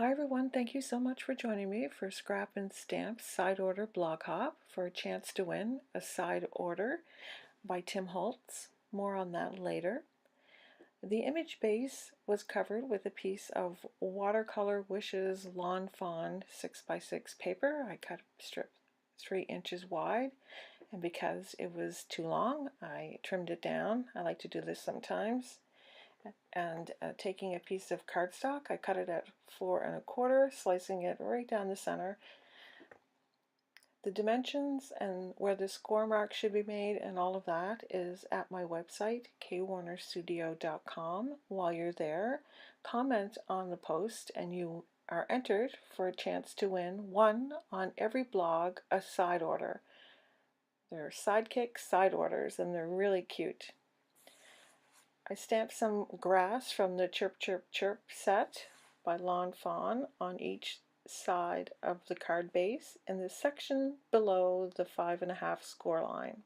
Hi everyone, thank you so much for joining me for Scrap and Stamp's Side Order Blog Hop for a chance to win a Side Order by Tim Holtz. More on that later. The image base was covered with a piece of Watercolor Wishes Lawn Fawn 6x6 paper. I cut a strip 3 inches wide, and because it was too long, I trimmed it down. I like to do this sometimes. And taking a piece of cardstock, I cut it at 4 1/4, slicing it right down the center. The dimensions and where the score mark should be made and all of that is at my website, kwarnerstudio.com. While you're there, comment on the post and you are entered for a chance to win one on every blog a side order. They're Sidekick side orders and they're really cute. I stamped some grass from the Chirp, Chirp, Chirp set by Lawn Fawn on each side of the card base in the section below the 5 1/2 score line.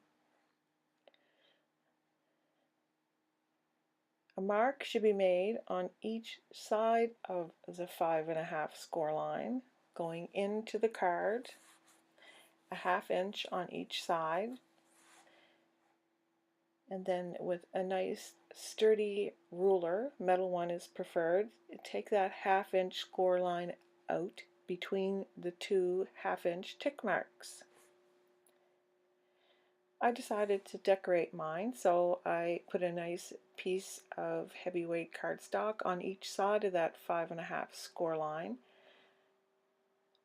A mark should be made on each side of the 5 1/2 score line going into the card, a 1/2 inch on each side, and then with a nice sturdy ruler, metal one is preferred, take that 1/2 inch score line out between the two 1/2 inch tick marks. I decided to decorate mine, so I put a nice piece of heavyweight cardstock on each side of that 5 1/2 score line,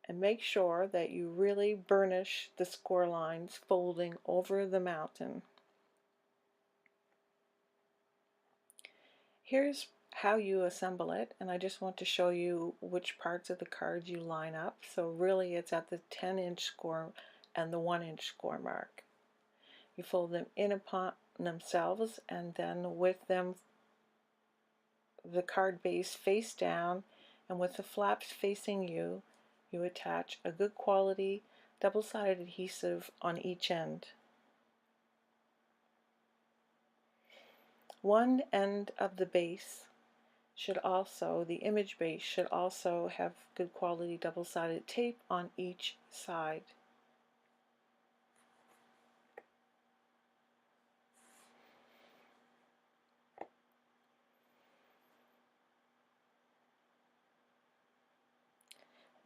and make sure that you really burnish the score lines folding over the mountain. Here's how you assemble it, and I just want to show you which parts of the card you line up. So really it's at the 10-inch score and the 1-inch score mark. You fold them in upon themselves, and then with them the card base face down and with the flaps facing you, you attach a good quality double-sided adhesive on each end. One end of the base should also, the image base should also have good quality double-sided tape on each side.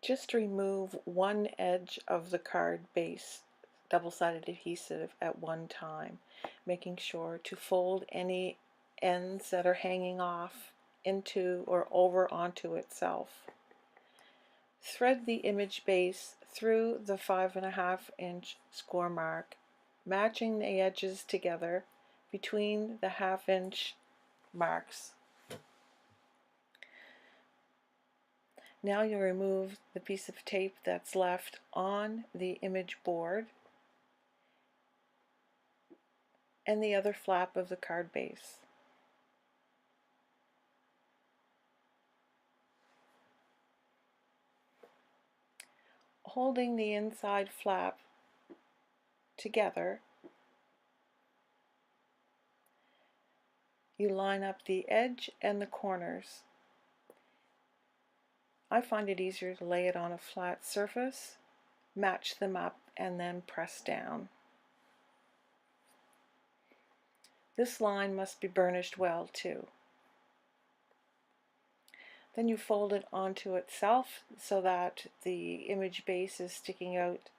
Just remove one edge of the card base double-sided adhesive at one time, making sure to fold any ends that are hanging off into or over onto itself. Thread the image base through the 5 1/2 inch score mark, matching the edges together between the 1/2 inch marks. Now you'll remove the piece of tape that's left on the image board and the other flap of the card base. Holding the inside flap together, you line up the edge and the corners. I find it easier to lay it on a flat surface, match them up, and then press down. This line must be burnished well too. Then you fold it onto itself so that the image base is sticking out.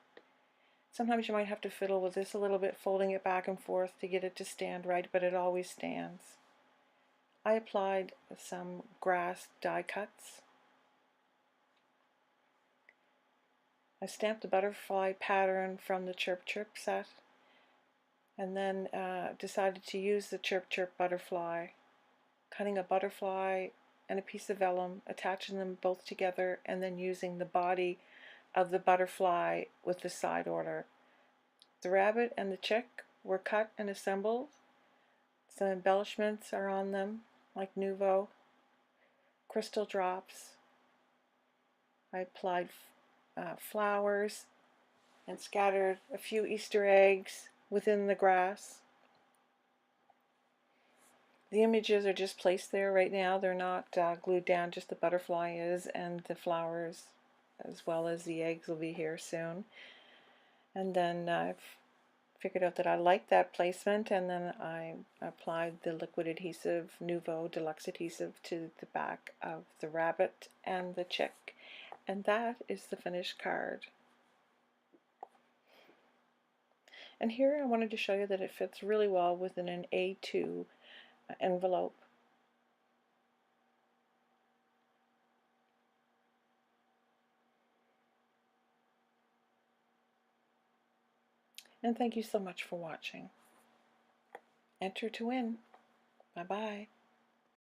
Sometimes you might have to fiddle with this a little bit, folding it back and forth to get it to stand right, but it always stands. I applied some grass die cuts. I stamped the butterfly pattern from the Chirp Chirp set, and then decided to use the Chirp Chirp butterfly, cutting a butterfly and a piece of vellum, attaching them both together, and then using the body of the butterfly with the side order. The rabbit and the chick were cut and assembled. Some embellishments are on them, like Nouveau, crystal drops. I applied flowers and scattered a few Easter eggs within the grass. The images are just placed there right now. They're not glued down, just the butterfly is, and the flowers as well as the eggs will be here soon. And then I've figured out that I like that placement, and then I applied the liquid adhesive, Nouveau Deluxe adhesive, to the back of the rabbit and the chick. And that is the finished card. And here I wanted to show you that it fits really well within an A2 envelope. And thank you so much for watching. Enter to win. Bye-bye.